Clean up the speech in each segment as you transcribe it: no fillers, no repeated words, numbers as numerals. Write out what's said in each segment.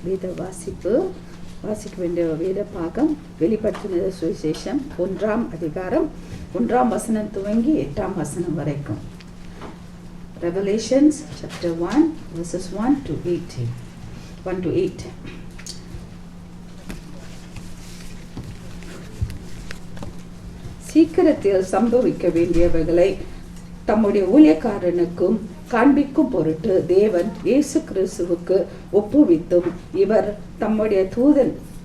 வேத வாசிக்க வேண்டிய வேத பாகம் வெளிப்படுத்தின சுவிசேஷம் 1ஆம் அதிகாரம் 1ஆம் வசனம் துவங்கி 8ஆம் வசனம் வரைக்கும். Revelations chapter 1 verses 1 to 8. சீக்கிரத்தில் சம்பவிக்க வேண்டியவைகளை தம்முடைய ஊழியக்காரனுக்கும் காண்பிக்கும் பொருட்டு தேவன் இயேசு கிறிஸ்துவுக்கு ஒப்புவித்தும் இவர் தம்முடைய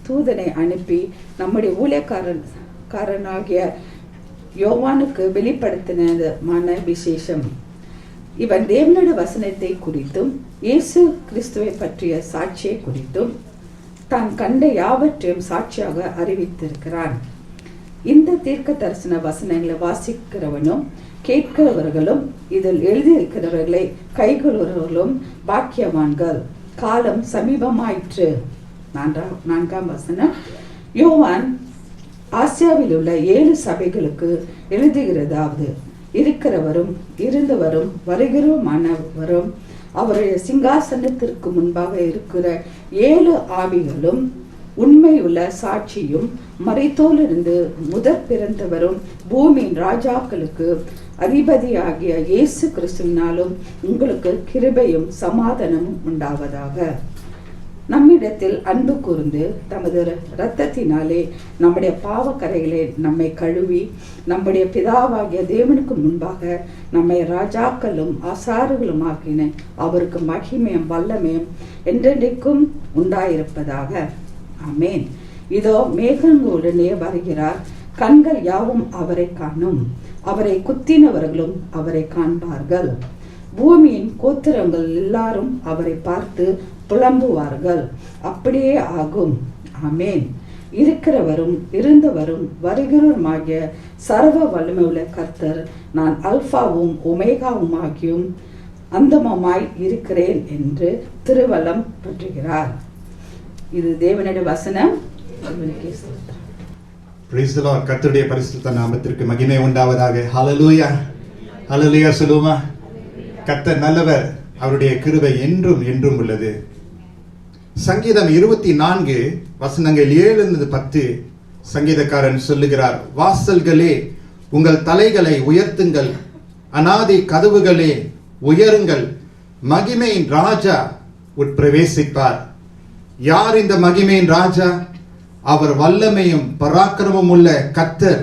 தூதனை அனுப்பி நம்முடைய ஊழியக்காரனாகிய யோவானுக்கு வெளிப்படுத்தினமான விசேஷம். இவன் தேவனுடைய வசனத்தை குறித்தும் இயேசு கிறிஸ்துவை பற்றிய சாட்சியை குறித்தும் தான் கண்ட யாவற்றையும் சாட்சியாக அறிவித்திருக்கிறான். இந்த தீர்க்க தரிசன வசனங்களை வாசிக்கிறவனும் கேட்கிறவர்களும் இதில் எழுதியிருக்கிறவர்களை கைகொள்கிறவர்களும் பாக்கியவான்கள். காலம் சமீபமாயிற்று. 4ஆம் வசனம். யோவான் ஆசியாவில் உள்ள 7 சபைகளுக்கு எழுதுகிறதாவது, இருக்கிறவரும் இருந்தவரும் வருகிறவரும் அவருடைய சிங்காசனத்திற்கு முன்பாக இருக்கிற 7 ஆவிகளும் உண்மையுள்ள சாட்சியும் மரித்தோரிலிருந்து முதற் பிறந்தவரும் பூமியின் ராஜாக்களுக்கு அதிபதியாகிய இயேசு கிறிஸ்துவினாலும் உங்களுக்கு கிருபையும் சமாதானமும் உண்டாவதாக. நம்மிடத்தில் அன்பு கூர்ந்து தமது இரத்தத்தினாலே நம்முடைய பாவக்கரைகளை நம்மை கழுவி நம்முடைய பிதாவாகிய தேவனுக்கு முன்பாக நம்மை ராஜாக்களும் ஆசாரிகளும் ஆக்கின அவருக்கு மகிமையும் வல்லமையும் என்றென்றைக்கும் உண்டாயிருப்பதாக. ஆமென். இதோ மேகங்களுடனே வருகிறார், கண்கள் யாவும் அவரை காணும், அவரை குத்தினவர்களும் அவரை காண்பார்கள், பூமியின் கோத்திரங்கள் எல்லாரும் அவரை பார்த்து புலம்புவார்கள். அப்படியே ஆகும். ஆமென். இருக்கிறவரும் இருந்தவரும் வருகிறவருமாகிய சர்வ வல்லமையுள்ள கர்த்தர், நான் அல்பாவும் ஒமேகாவும் ஆகியும் அந்தமாய் இருக்கிறேன் என்று திருவலம் பற்றுகிறார். இது தேவனுடைய வசனம். Praise the Lord. கர்த்தருடைய பரிசுத்த நாமத்திற்கு மகிமை உண்டாவதாக. ஹல்லேலூயா, ஹல்லேலூயா சொல்லுமா. கர்த்தர் நல்லவர், அவருடைய கிருபை என்றும் என்றும் உள்ளது. சங்கீதம் 24 வசனங்கள் 7-10 சங்கீதக்காரன் சொல்லுகிறார், வாசல்களே உங்கள் தலைகளை உயர்த்துங்கள், அநாதி கதவுகளே உயருங்கள், மகிமையின் ராஜா உட்பிரவேசிப்பார். யார் இந்த மகிமையின் ராஜா? அவர் வல்லமையும் பராக்கிரமும் உள்ள கர்த்தர்,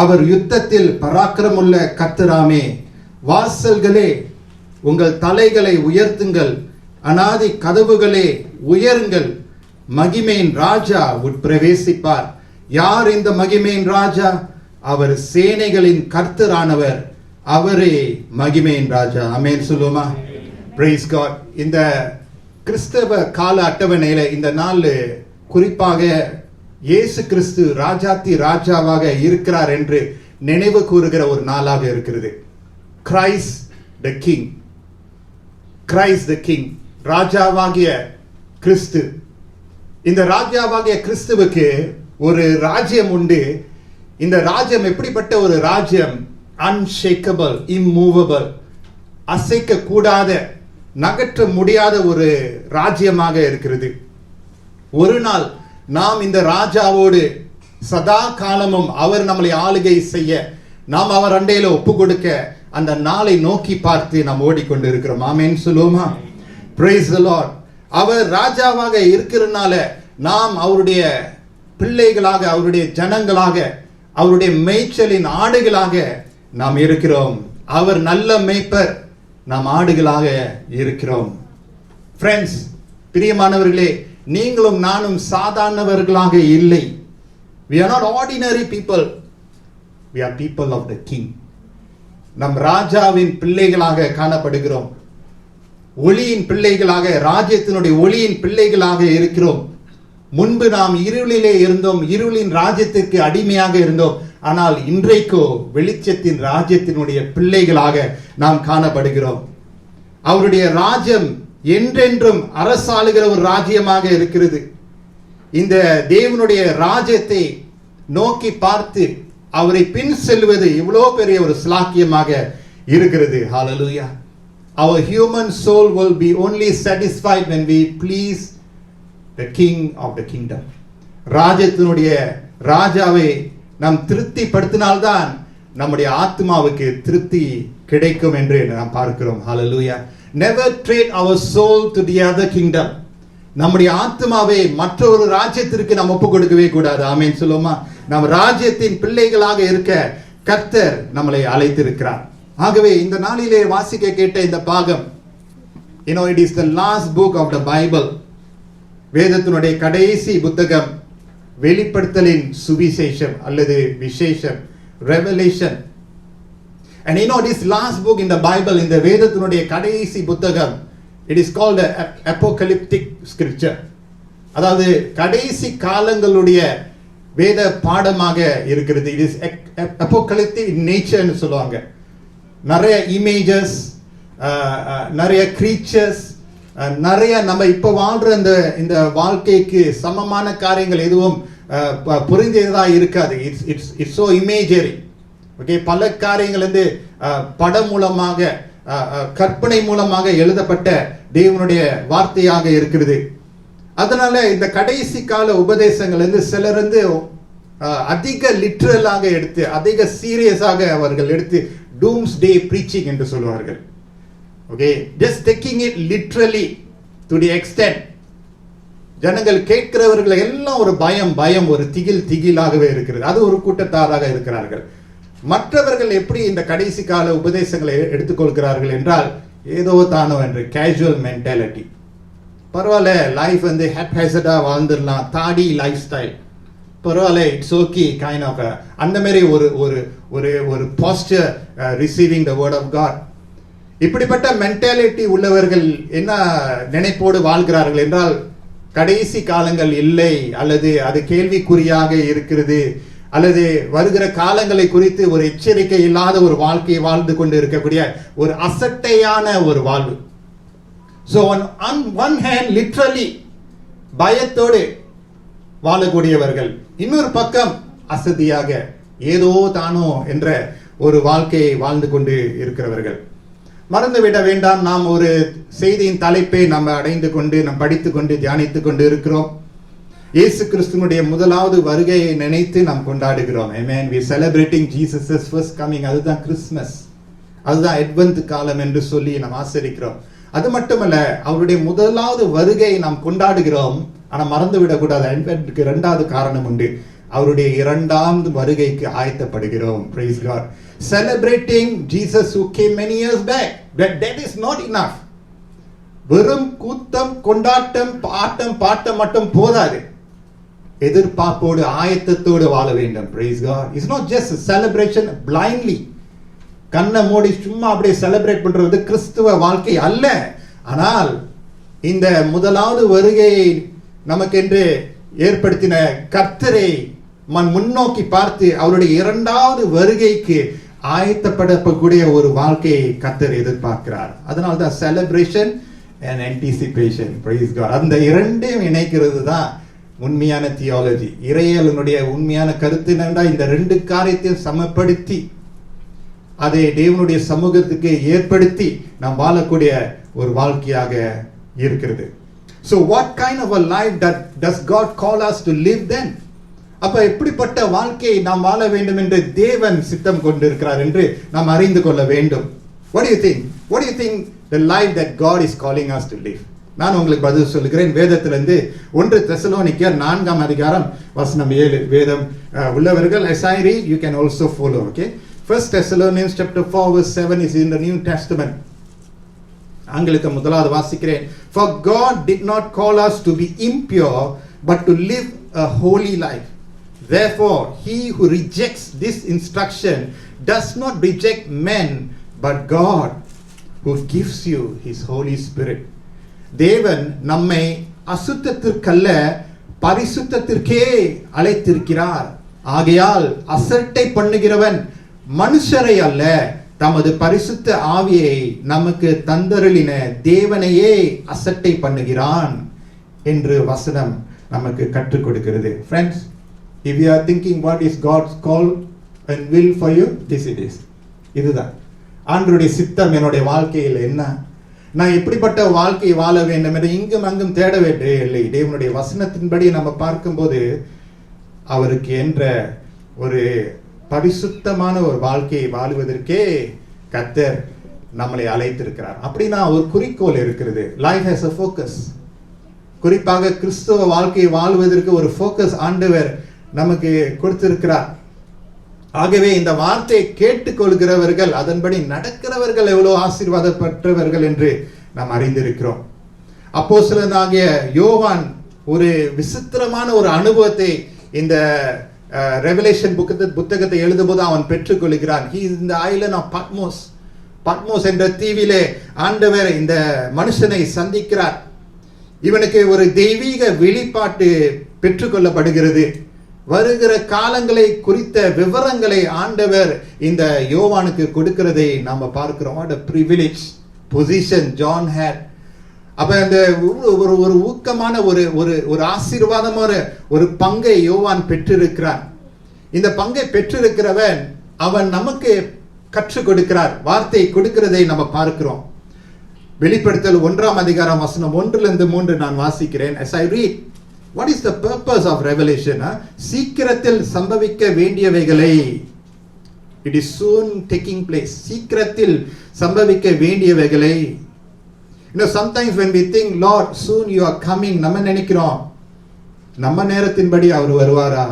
அவர் யுத்தத்தில் பராக்கிரமுள்ள கர்த்தராமே. வாசல்களே உங்கள் தலைகளை உயர்த்துங்கள், அநாதி கதவுகளே உயருங்கள், மகிமையின் ராஜா உட்பிரவேசிப்பார். யார் இந்த மகிமையின் ராஜா? அவர் சேனைகளின் கர்த்தரானவர், அவரே மகிமையின் ராஜா. ஆமென் சொல்லுமா. Praise God. இந்த கிறிஸ்தவ கால அட்டவணையில இந்த நாள் குறிப்பாக இயேசு கிறிஸ்து ராஜாத்தி ராஜாவாக இருக்கிறார் என்று நினைவு கூறுகிற ஒரு நாளாக இருக்கிறது. Christ the king, Christ the king, ராஜாவாகிய கிறிஸ்து. இந்த ராஜாவாகிய கிறிஸ்துவுக்கு ஒரு ராஜ்யம் உண்டு. இந்த ராஜ்யம் எப்படிப்பட்ட ஒரு ராஜ்யம்? அன்ஷேக்கபிள், இம்மூவபிள், அசைக்க கூடாத, நகற்ற முடியாத ஒரு ராஜ்யமாக இருக்கிறது. ஒரு நாள் நாம் இந்த ராஜாவோடு சதா காலமும் அவர் நம்மளை ஆளுகை செய்ய, நாம் அவர் அண்டையில ஒப்பு கொடுக்க அந்த நாளை நோக்கி பார்த்து நாம் ஓடிக்கொண்டு இருக்கிறோம். ஆமென் சொல்லுவோமா. Praise the Lord. அவர் ராஜாவாக இருக்கிறனால நாம் அவருடைய பிள்ளைகளாக, அவருடைய ஜனங்களாக, அவருடைய மேய்ச்சலின் ஆடுகளாக நாம் இருக்கிறோம். அவர் நல்ல மேய்ப்பர், நாம் ஆடுகளாக இருக்கிறோம். ஃப்ரெண்ட்ஸ், பிரியமானவர்களே, நீங்களும் நானும் சாதாரணவர்களாக இல்லை. We are not ordinary people. We are people of the king. நம் ராஜாவின் பிள்ளைகளாக காணப்படுகிறோம். ஒளியின் பிள்ளைகளாக, ராஜ்யத்தினுடைய ஒளியின் பிள்ளைகளாக இருக்கிறோம். முன்பு நாம் இருளிலே இருந்தோம், இருளின் ராஜ்யத்திற்கு அடிமையாக இருந்தோம். ஆனால் இன்றைக்கோ வெளிச்சத்தின் ராஜ்யத்தினுடைய பிள்ளைகளாக நாம் காணப்படுகிறோம். அவருடைய ராஜ்யம் என்றென்றும் அரசாளுகிற ஒரு ராஜ்யமாக இருக்கிறது. இந்த தேவனுடைய ராஜ்யத்தை நோக்கி பார்த்து அவரை பின் செல்வது இவ்வளவு பெரிய ஒரு ஸ்லாக்கியமாக இருக்கிறது. ஹல்லேலூயா. Our human soul will be only satisfied when we please the king of the kingdom. ராஜ்யத்தினுடைய ராஜாவை நாம் திருப்திப்படுத்தினால்தான் நம்முடைய ஆத்மாவுக்கு திருப்தி கிடைக்கும் என்று நாம் பார்க்கிறோம். Hallelujah. Never trade our soul to the other kingdom. நம்முடைய ஆத்மாவை மற்றொரு ராஜ்யத்திற்கு நாம் ஒப்பு கொடுக்கவே கூடாது. ஆமென் சொல்லுமா. நாம் ராஜ்யத்தின் பிள்ளைகளாக இருக்க கர்த்தர் நம்மளை அழைத்திருக்கிறார். ஆகவே இந்த நாளிலே வாசிக்க கேட்ட இந்த பாகம், it is the last book of the Bible. வேதத்தினுடைய கடைசி புத்தகம் வெளிப்படுத்தலின் சுவிசேஷம் அல்லது விசேஷம், revelation. And this last book in the Bible, in the வேதத்தினுடைய கடைசி புத்தகம், it is called the apocalyptic scripture. அதாவது கடைசி காலங்களுடைய வேத பாடமாக இருக்கிறது. it is apocalyptic in nature ன்னு சொல்லுவாங்க. நிறைய இமேஜஸ், நிறைய creatures, நிறைய நம்ம இப்ப வாழ்ற இந்த வாழ்க்கைக்கு சமமான காரியங்கள் எதுவும் புரிந்ததா இருக்காது. It's so imagery. ஓகே, பல காரியங்கள் படம் மூலமாக, கற்பனை மூலமாக எழுதப்பட்ட தேவனுடைய வார்த்தையாக இருக்கிறது. அதனால இந்த கடைசி கால உபதேசங்கள் சிலர் அதிக லிட்ரலாக எடுத்து, அதிக சீரியஸாக அவர்கள் எடுத்து டூம்ஸ்டே பிரீச்சிங் என்று சொல்வார்கள். Okay, just taking it literally to the extent ஜனங்கள் கேட்கிறவர்கள் எல்லாம் ஒரு பயம், ஒரு திகிலாகவே இருக்கிறது. அது ஒரு கூட்டத்தாராக இருக்கிறார்கள். மற்றவர்கள் எப்படி இந்த கடைசி கால உபதேசங்களை எடுத்துக்கொள்கிறார்கள் என்றால், ஏதோ தானோ என்று கேஷுவல் மென்டாலிட்டி. பரவாயில்ல, லைஃப் ஹேப்ஹேசடா வாழ்ந்துடலாம், தாடி லைஃப் ஸ்டைல், பரவாயில்ல, இட்ஸ் ஓகே கைண்ட் ஆஃப் அந்த மாதிரி ஒரு pastor receiving the word of God. இப்படிப்பட்ட மென்டாலிட்டி உள்ளவர்கள் என்ன நினைப்போடு வாழ்கிறார்கள் என்றால், கடைசி காலங்கள் இல்லை, அல்லது அது கேள்விக்குறியாக இருக்கிறது, அல்லது வருகிற காலங்களை குறித்து ஒரு எச்சரிக்கை இல்லாத ஒரு வாழ்க்கையை வாழ்ந்து கொண்டு இருக்கக்கூடிய ஒரு அசட்டையான ஒரு வாழ்வு. So on one hand literally பயத்தோடு வாழக்கூடியவர்கள், இன்னொரு பக்கம் அசதியாக ஏதோ தானோ என்ற ஒரு வாழ்க்கையை வாழ்ந்து கொண்டு இருக்கிறவர்கள். மறந்துவிட வேண்டாம், நாம் ஒரு செய்தியின் தலைப்பை நம்ம அடைந்து கொண்டு, நாம் படித்து கொண்டு, தியானித்து கொண்டு இருக்கிறோம். இயேசு கிறிஸ்துவினுடைய முதலாவது வருகையை நினைத்து நாம் கொண்டாடுகிறோம். Amen. We celebrating Jesus' first coming. அதுதான் கிறிஸ்மஸ், அதுதான் அட்வென்ட் காலம் என்று சொல்லி நாம் ஆசரிக்கிறோம். அது மட்டுமல்ல, அவருடைய முதலாவது வருகையை நாம் கொண்டாடுகிறோம். ஆனா மறந்து விடக்கூடாது, அட்வென்ட்க்கு இரண்டாவது காரணம் உண்டு. அவருடைய இரண்டாவது வருகைக்கு ஆயத்தப்படுகிறோம். Praise God. Celebrating Jesus who came many years back. But that is not enough. வெறும் கூத்தம், கொண்டாட்டம், பாட்டம் மட்டும் போதாது. எதிர்பார்ப்போடு, ஆயத்தத்தோடு வாழ வேண்டும். Praise God. It's not just a celebration blindly. கண்ணை மூடி சும்மா அப்படியே செலிப்ரேட் பண்றது கிறிஸ்துவ வாழ்க்கை அல்ல. ஆனால் இந்த முதலாவது வருகையை நமக்கென்று ஏற்படுத்தின கர்த்தரை முன்னோக்கி பார்த்து அவருடைய இரண்டாவது வருகைக்கு ஆயத்தப்படக்கூடிய ஒரு வாழ்க்கையை கர்த்தர் எதிர்பார்க்கிறார். அதனால்தான் celebration and anticipation. Praise God. அந்த இரண்டையும் இணைக்கிறது தான் உண்மையான தியாலஜி. இறையியலினுடைய உண்மையான கருத்து என்னன்னா, இந்த ரெண்டு காரியத்தையும் சமப்படுத்தி அதை தேவனுடைய சமூகத்துக்கு ஏற்படுத்தி நாம் வாழக்கூடிய ஒரு வாழ்க்கையாக இருக்கிறது. So what kind of a life does God call us to live then? அப்ப எப்படிப்பட்ட வாழ்க்கையை நாம் வாழ வேண்டும் என்று தேவன் சித்தம் கொண்டிருக்கிறார் என்று நாம் அறிந்து கொள்ள வேண்டும். What do you think? What do you think the life that God is calling us to live? நான் உங்களுக்கு பதில் சொல்லுகிறேன். வேதத்திலிருந்து 1 தெசலோனிக்கர் 4ஆம் அதிகாரம் வசனம் 7. வேதம் உள்ளவர்கள் as I read you can also follow. Okay, 1 Thessalonians chapter 4 verse 7 is in the New Testament. ஆங்கிலத்தை முதலாவது வாசிக்கிறேன். For God did not call us to be impure but to live a holy life. Therefore he who rejects this instruction does not reject men but God who gives you his Holy Spirit. தேவன் நம்மை அசுத்தத்திற்கல்ல பரிசுத்தத்திற்கே அழைத்திருக்கிறார். ஆகையால் அசட்டை பண்ணுகிறவன் மனுஷரை அல்ல, தமது பரிசுத்த ஆவியை நமக்கு தந்தருளின தேவனையே அசட்டை பண்ணுகிறான் என்று வசனம் நமக்கு கற்றுக் கொடுக்கிறது. Friends, if you are thinking what is God's call and will for you, this it is. இதுதான் ஆண்டவருடைய சித்தம் என்னுடைய வாழ்க்கையில் என்ன. நான் எப்படிப்பட்ட வாழ்க்கை வாழ வேண்டும் என்று இங்கும் அங்கும் தேட வேண்டிய இல்லை. தேவனுடைய வசனத்தின்படி நம்ம பார்க்கும்போது அவருக்கு என்ற ஒரு பரிசுத்தமான ஒரு வாழ்க்கையை வாழுவதற்கே கர்த்தர் நம்மளை அழைத்திருக்கிறார். அப்படின்னா ஒரு குறிக்கோள் இருக்கிறது. Life has a focus. குறிப்பாக கிறிஸ்துவ வாழ்க்கையை வாழ்வதற்கு ஒரு ஃபோக்கஸ் ஆண்டவர் நமக்கு கொடுத்திருக்கிறார். ஆகவே இந்த வார்த்தையை கேட்டுக்கொள்கிறவர்கள், அதன்படி நடக்கிறவர்கள் எவ்வளவு ஆசீர்வாதப்பட்டவர்கள் என்று நாம் அறிந்திருக்கிறோம். அப்போஸ்தலனாகிய யோவான் ஒரு விசித்திரமான ஒரு அனுபவத்தை இந்த ரெவலேஷன் புத்தகத்தை எழுதும்போது அவன் பெற்றுக்கொள்கிறான். He is in the island of Patmos. பத்மோஸ் என்ற தீவிலே ஆண்டவர் இந்த மனுஷனை சந்திக்கிறார். இவனுக்கு ஒரு தெய்வீக வெளிப்பாட்டு பெற்றுக்கொள்ளப்படுகிறது. வருகிற காலங்களை குறித்த விவரங்களை ஆண்டவர் இந்த யோவானுக்கு கொடுக்கிறதை நாம பார்க்கிறோம். What a privilege position John had. அப்ப அந்த ஒரு ஊக்கமான ஒரு ஆசீர்வாதமான ஒரு பங்கை யோவான் பெற்றிருக்கிறான். இந்த பங்கை பெற்றிருக்கிறவன் அவன் நமக்கு கற்றுக் கொடுக்கிறார், வார்த்தை கொடுக்கிறதை நம்ம பார்க்கிறோம். வெளிப்படுத்தல் 1ஆம் அதிகாரம் வசனம் 1-3 நான் வாசிக்கிறேன். As I read, what is the purpose of revelation? சீக்கிரத்தில் சம்பவிக்க வேண்டியவைகளை, it is soon taking place. சீக்கிரத்தில் சம்பவிக்க வேண்டியவைகளை. You know, sometimes when we think, Lord, soon you are coming, நம்ம நினைக்கிறோம் நம்ம நேரத்தின்படி அவர் வருவாரா?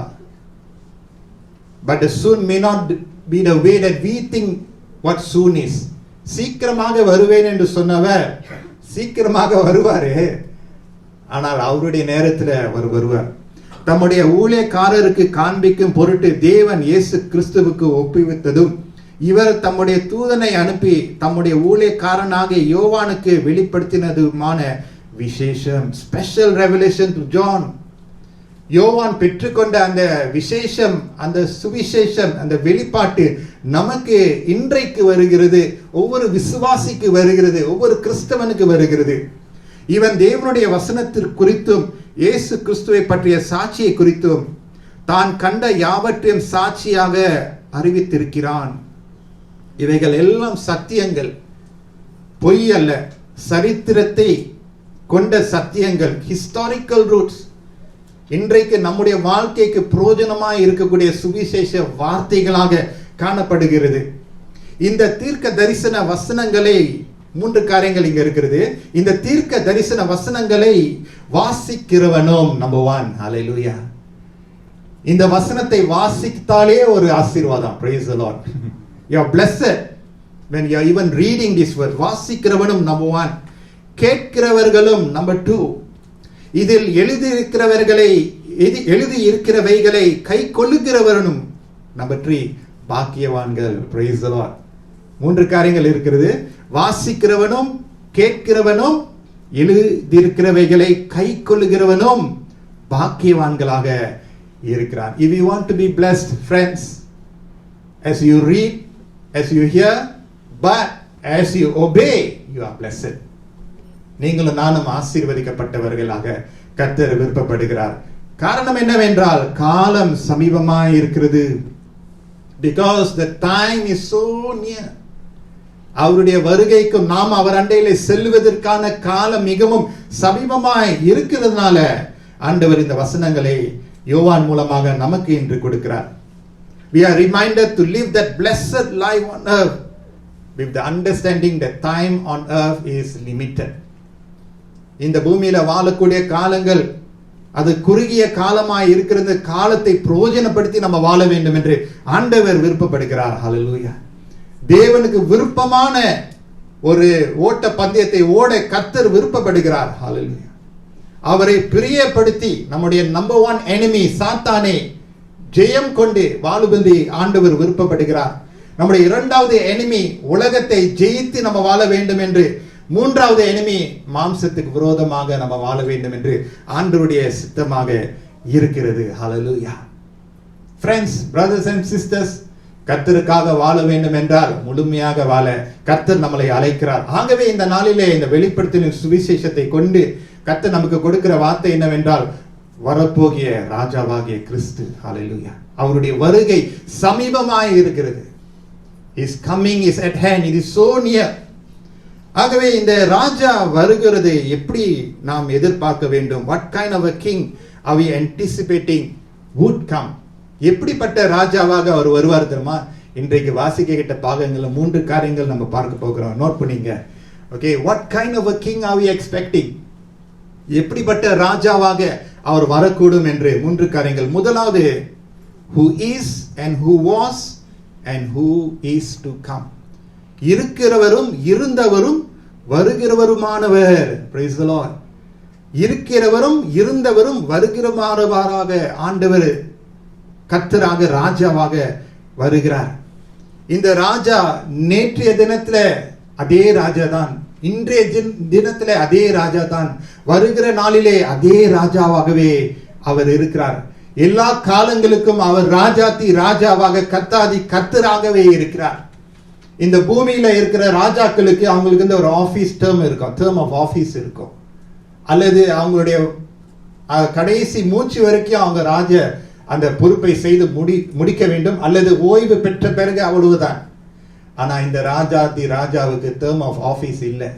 But the soon may not be the way that we think what soon is. சீக்கிரமாக வருவேன் என்று சொன்னவர் சீக்கிரமாக வருவாரு, ஆனால் அவருடைய நேரத்தில் அவர் வருவார். தம்முடைய ஊழியக்காரருக்கு காண்பிக்கும் பொருட்டு தேவன் இயேசு கிறிஸ்துவுக்கு ஒப்புவித்ததும் இவர் தம்முடைய தூதனை அனுப்பி தம்முடைய ஊழியக்காரனாகிய யோவானுக்கு வெளிப்படுத்தினதுமான விசேஷம், ஸ்பெஷல் ரெவலேஷன் டு ஜான். யோவான் பெற்றுக்கொண்ட அந்த விசேஷம், அந்த சுவிசேஷம், அந்த வெளிப்பாட்டு நமக்கு இன்றைக்கு வருகிறது. ஒவ்வொரு விசுவாசிக்கு வருகிறது, ஒவ்வொரு கிறிஸ்தவனுக்கு வருகிறது. இவன் தேவனுடைய வசனத்திற்கு குறித்தும் இயேசு கிறிஸ்துவை பற்றிய சாட்சியை குறித்தும் தான் கண்ட யாவற்றையும் சாட்சியாக அறிவித்திருக்கிறான். இவைகள் எல்லாம் சத்தியங்கள், பொய் அல்ல, சரித்திரத்தை கொண்ட சத்தியங்கள், ஹிஸ்டாரிக்கல் ரூட்ஸ். இன்றைக்கு நம்முடைய வாழ்க்கைக்கு பிரயோஜனமாய் இருக்கக்கூடிய சுவிசேஷ வார்த்தைகளாக காணப்படுகிறது. இந்த தீர்க்க தரிசன வசனங்களை, 3 காரியங்கள் இங்க இருக்கிறது. இந்த தீர்க்க தரிசன வசனங்களை வாசிக்கிறவனும் நம்பர் 1. ஹல்லேலூயா. இந்த வசனத்தை வாசித்தாலே ஒரு ஆசீர்வாதம். Praise the Lord. You are blessed when you are even reading this word. வாசிக்கிறவனும் நம்பர் 1, கேட்கிறவர்களும் நம்பர் 2. இதில் எழுதி இருக்கிறவைகளை கை கொள்ளுகிறவனும் நம்பர் 3, பாக்கியவான்கள். Praise the Lord. 3 காரியங்கள் இருக்கிறது. வாசிக்கிறவனும், கேட்கிறவனும், எழுதியிருக்கிறவைகளை கை கொள்ளுகிறவனும் பாக்கியவான்களாக இருக்கிறான். If you want to be blessed, friends, as you read, as you hear, but as you obey, you are blessed. நீங்களும் நானும் ஆசீர்வதிக்கப்பட்டவர்களாக கர்த்தர் விருப்பப்படுகிறார். காரணம் என்னவென்றால் காலம் சமீபமாய் இருக்கிறது. Because the time is so near. அவருடைய வருகைக்கும் நாம் அவர் அண்டையிலே செல்வதற்கான காலம் மிகவும் சமீபமாய் இருக்கிறதுனால ஆண்டவர் இந்த வசனங்களை யோவான் மூலமாக நமக்கு இன்று கொடுக்கிறார். We are reminded to live that blessed life on earth with the understanding that time on earth is limited. இந்த பூமியில வாழக்கூடிய காலங்கள் அது குறுகிய காலமாய் இருக்கிறது. காலத்தை பிரயோஜனப்படுத்தி நம்ம வாழ வேண்டும் என்று ஆண்டவர் விருப்பப்படுகிறார். ஹல்லேலூயா. தேவனுக்கு விருப்பமான ஒரு ஓட்ட பந்தயத்தை ஓட கர்த்தர் விருப்பப்படுகிறார். ஹல்லேலூயா. அவரை பிரியப்படுத்தி நம்முடைய நம்பர் 1 enemy சாத்தானை ஜெயம் கொண்டு வாழும்படி ஆண்டவர் விருப்பப்படுகிறார். நம்முடைய 2வது enemy உலகத்தை ஜெயித்து நம்ம வாழ வேண்டும் என்று, 3வது enemy மாம்சத்துக்கு விரோதமாக நம்ம வாழ வேண்டும் என்று ஆண்டவருடைய சித்தமாக இருக்கிறது. ஹல்லேலூயா. Friends, brothers and sisters, கர்த்தருக்காக வாழ வேண்டும் என்றால் முழுமையாக வாழ கர்த்தர் நம்மளை அழைக்கிறார். ஆகவே இந்த நாளிலே இந்த வெளிப்படுத்தின சுவிசேஷத்தை கொண்டு கர்த்தர் நமக்கு கொடுக்கிற வார்த்தை என்னவென்றால், வரப்போகிய ராஜாவாகிய கிறிஸ்து. ஹல்லேலூயா. அவருடைய வருகை சமீபமாய் இருக்கிறது. His coming is at hand. It is so near. ஆகவே இந்த ராஜா வருகிறது எப்படி நாம் எதிர்பார்க்க வேண்டும்? What kind of a king are we anticipating would come? எப்படிப்பட்ட ராஜாவாக அவர் வருவார் தெரியுமா? இன்றைக்கு வாசிக்கிட்ட பாகங்கள்ல 3 காரியங்கள் நம்ம பார்க்க போகிறோம். நோட் பண்ணீங்க. Okay, what kind of a king are we expecting? எப்படிப்பட்ட ராஜாவாக அவர் வரக்கூடும் என்று 3 காரியங்கள். முதலாவது, who is and who was and who is to come. இருக்கிறவரும் இருந்தவரும் வருகிறவருமானவர். Praise the Lord. இருக்கிறவரும் இருந்தவரும் வருகிறவராக ஆண்டவர் கர்த்தராக ராஜாவாக வருகிறார். இந்த ராஜா நேற்றைய தினத்துல அதே ராஜா தான், இன்றைய தினத்துல அதே ராஜா தான், வருகிற நாளிலே அதே ராஜாவாகவே அவர் இருக்கிறார். எல்லா காலங்களுக்கும் அவர் ராஜாதி ராஜாவாக கர்த்தாதி கர்த்தராகவே இருக்கிறார். இந்த பூமியில இருக்கிற ராஜாக்களுக்கு அவங்களுக்கு இந்த ஒரு ஆபீஸ் டேர்ம் இருக்கும், டேர்ம் ஆஃப் ஆபீஸ் இருக்கும், அல்லது அவங்களுடைய கடைசி மூச்சு வரைக்கும் அவங்க அந்த பொறுப்பை செய்து முடிக்க வேண்டும், அல்லது ஓய்வு பெற்ற பிறகு அவ்வளவுதான். ஆனா இந்த ராஜாவுக்கு டேர்ம் ஆஃப் ஆபீஸ் இல்லை.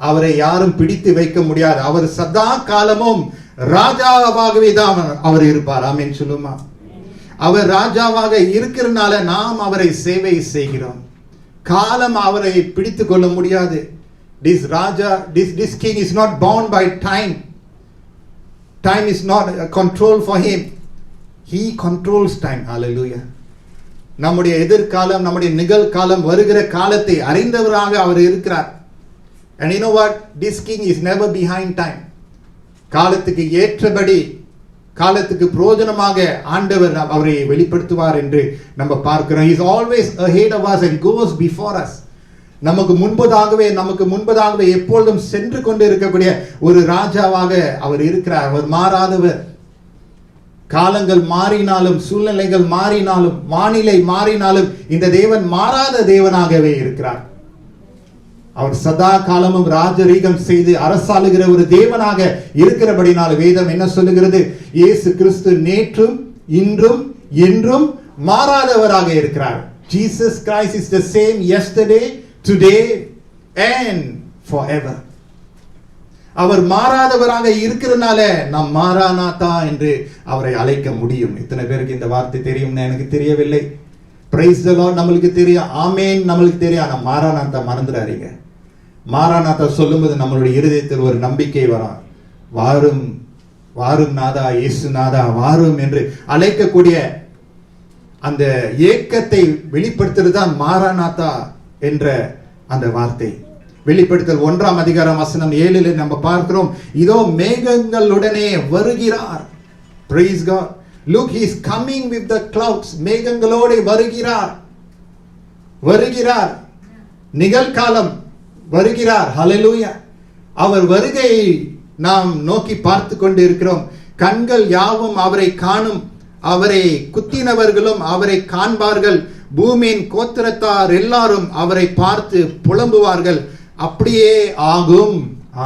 அவரை யாரும் பிடித்து வைக்க முடியாது. அவர் சதா காலமும் ராஜாவாகவே தான் அவர் இருப்பார். ஆமென் சொல்லுமா? அவர் ராஜாவாக இருக்கிறனால நாம் அவரை சேவை செய்கிறோம். காலம் அவரை பிடித்து கொள்ள முடியாது. This king is not bound by time. Time is not a control for him. He controls time. Hallelujah. நம்முடைய எதிர்காலம், நம்முடைய நிகழ்காலம், வருகிற காலத்தை அறிந்தவராக அவர் இருக்கிறார். And you know what? This king is never behind time. காலத்துக்கு ஏற்றபடி, காலத்துக்கு பிரயோஜனமாக ஆண்டவர் அவரை வெளிப்படுத்துவார் என்று நம்ம பார்க்கிறோம். He is always ahead of us and goes before us. நமக்கு முன்பதாகவே எப்பொழுதும் சென்று கொண்டு இருக்கக்கூடிய ஒரு ராஜாவாக அவர் இருக்கிறார். அவர் மாறாதவர். காலங்கள் மாறினாலும், சூழ்நிலைகள் மாறினாலும், வானிலை மாறினாலும் இந்த தேவன் மாறாத தேவனாகவே இருக்கிறார். அவர் சதா காலமும் ராஜரீகம் செய்து அரசாளுகிற ஒரு தேவனாக இருக்கிறபடினால் வேதம் என்ன சொல்லுகிறது? இயேசு கிறிஸ்து நேற்றும் இன்றும் என்றும் மாறாதவராக இருக்கிறார். Jesus Christ is the same yesterday, today and forever. அவர் மாறாதவராக இருக்கிறனால நாம் மாராநாதா என்று அவரை அழைக்க முடியும். இத்தனை பேருக்கு இந்த வார்த்தை தெரியும்னு எனக்கு தெரியவில்லை. Praise the Lord. நம்மளுக்கு தெரியும், ஆமென், நம்மளுக்கு தெரியும். ஆனா மாராநாதா மறந்துடாதீங்க. மாராநாதா சொல்லும்போது நம்மளுடைய இருதயத்தில் ஒரு நம்பிக்கை வரும். வாரும் வாரும் நாதா, இயேசு நாதா வாரும் என்று அழைக்கக்கூடிய அந்த ஏக்கத்தை வெளிப்படுத்துறது தான் மாராநாதா என்ற அந்த வார்த்தை. வெளிப்படுத்தல் 1ஆம் அதிகாரம் வசனம் 7 நம்ம பார்க்கிறோம், இதோ மேகங்களுடனே வருகிறார். Praise God. Look, he is coming with the clouds. மேகங்களோடு வருகிறார். நிகழ்காலம் வருகிறார். ஹalleluya. அவர் வருகையை நாம் நோக்கி பார்த்து கொண்டு இருக்கிறோம். கண்கள் யாவும் அவரை காணும், அவரை குத்தினவர்களும் அவரை காண்பார்கள், பூமியின் கோத்திரத்தார் எல்லாரும் அவரை பார்த்து புலம்புவார்கள். அப்படியே ஆகும்.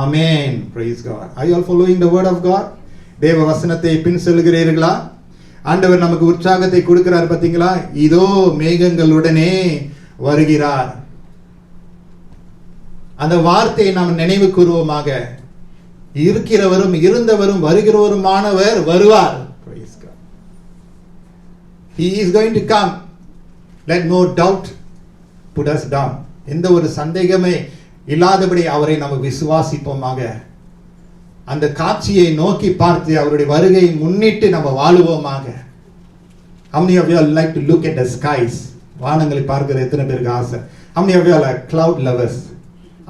ஆமென். Praise God. Are you all following the word of God? தேவ வசனத்தை பின் செல்கிறீர்களா? ஆண்டவர் நமக்கு உற்சாகத்தை கொடுக்கிறார் பாத்தீங்களா? இதோ மேகங்களுடனே வருகிறார். அந்த வார்த்தையை நாம் நினைவு கூறுவோமாக. இருக்கிறவரும் இருந்தவரும் வருகிறவருமானவர் வருவார். Praise God. He is going to come. Let no doubt put us down. எந்த ஒரு சந்தேகமே இல்லாதபடி அவரை நம்ம விசுவாசிப்போமாக. அந்த காட்சியை நோக்கி பார்த்து அவருடைய வருகையை முன்னிட்டு நம்ம வாழுவோமாக. How many of you like to look at the skies? வானங்களை பார்க்கிற எத்தனை பேருக்கு ஆசை? How many of you are cloud lovers?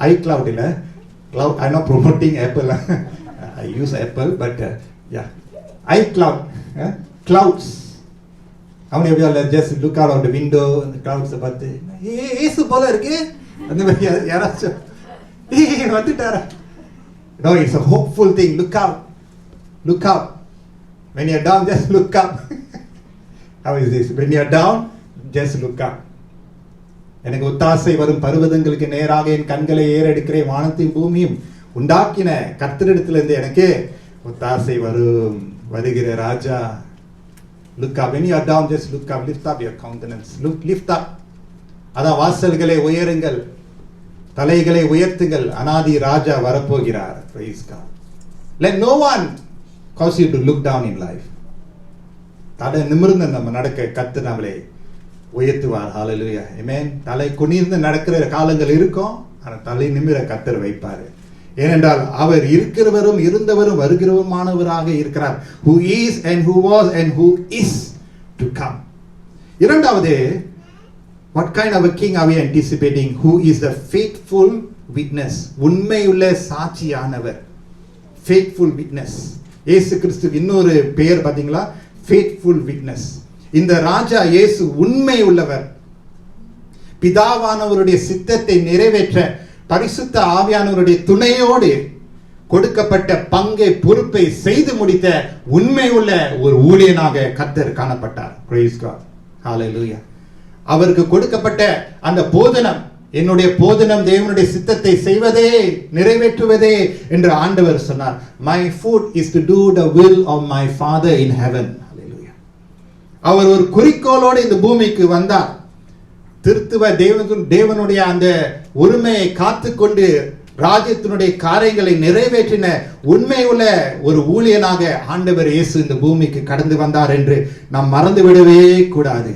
iCloud இல்ல, cloud. I'm not promoting Apple. I use Apple, but yeah, iCloud, clouds. How many of you are just look out of the window and the clouds பார்த்து ஏசு போல இருக்கு அந்த மாதிரி யாராச்சும் வந்துட்டாரா? No, it's a hopeful thing. Look out. When you're down, just look up. How is this? When you're down, just look up. எனக்கு ஒத்தாசை வரும் பர்வதங்களுக்கு நேராக என் கண்களை ஏறெடுக்கிறேன், வானத்தையும் பூமியும் உண்டாக்கின கர்த்தரிடத்திலிருந்து எனக்கு ஒத்தாசை வரும். வருகிற ராஜா. Look up. When you are down, just look up. Lift up your countenance. Lift up. அதான் வாசல்களை உயருங்கள், தலைகளை உயர்த்துங்கள், அனாதி ராஜா வரப்போகிறார். Praise God. Let no one cause you to look down in life. தலை நிமிர்ந்து நம்ம நடக்க கர்த்தர் நம்மளை உயர்த்துவார். ஹalleluya. Amen. தலை குனிந்து நடக்கிற காலங்கள் இருக்கும், ஆனால் தலை நிமிர கர்த்தர் வைப்பார். ஏனென்றால் அவர் இருக்கிறவரும் இருந்தவரும் வருகிறவருமானவராக இருக்கிறார். Who is and who was and who is to come. இரண்டாவது, what kind of a king are we anticipating? Who is the faithful witness? உண்மையுள்ள சாட்சியானவர். Faithful witness. இயேசு கிறிஸ்துவுக்கு இன்னொரு பெயர் பாத்தீங்களா? Faithful witness. இந்த ராஜா இயேசு உண்மை உள்ளவர். பிதாவானவருடைய சித்தத்தை நிறைவேற்ற பரிசுத்த ஆவியானவருடைய துணையோடு கொடுக்கப்பட்ட பங்கை பொறுப்பை செய்து முடித்த உண்மை உள்ள ஒரு ஊழியனாக கர்த்தர் காணப்பட்டார். Praise God. Hallelujah. அவருக்கு கொடுக்கப்பட்ட அந்த போதனம், என்னுடைய போதனம் தேவனுடைய சித்தத்தை செய்வதே நிறைவேற்றுவதே என்று ஆண்டவர் சொன்னார். My food is to do the will of my Father in heaven. Hallelujah. அவர் ஒரு குறிக்கோளோடு இந்த பூமிக்கு வந்தார். திருத்துவ தேவனுடைய அந்த உரிமையை காத்துக்கொண்டு ராஜ்யத்தினுடைய காரியங்களை நிறைவேற்றின உண்மையுள்ள ஒரு ஊழியனாக ஆண்டவர் இயேசு இந்த பூமிக்கு கடந்து வந்தார் என்று நாம் மறந்துவிடவே கூடாது.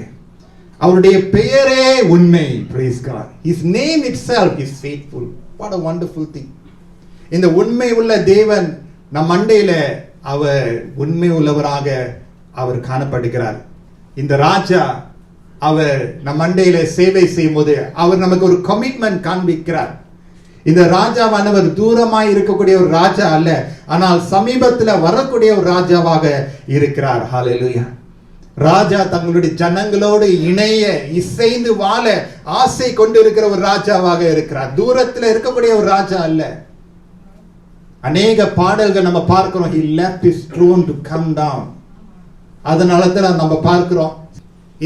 அவருடைய பெயரே உண்மை. Praise God. His name itself is faithful. What a wonderful thing. இந்த உண்மை உள்ள தேவன் நம் மண்டையில அவர் உண்மை உள்ளவராக அவர் காணப்படுகிறார். இந்த ராஜா அவர் நம் மண்டையில சேவை செய்யும் போது அவர் நமக்கு ஒரு கமிட்மெண்ட் காண்பிக்கிறார். இந்த ராஜாவானவர் தூரமாய் இருக்கக்கூடிய ஒரு ராஜா அல்ல, ஆனால் சமீபத்தில் வரக்கூடிய ஒரு ராஜாவாக இருக்கிறார். ஹalleluya. ராஜா தங்களுடைய ஜனங்களோடு இணைய இசைந்து வாழ ஆசை கொண்டு இருக்கிற ஒரு ராஜாவாக இருக்கிறார். தூரத்தில் இருக்கக்கூடிய ஒரு ராஜா அல்ல. அநேக பாடல்கள் நம்ம பார்க்கிறோம். He left his throne to come down. அதனால தான் நம்ம பார்க்கிறோம்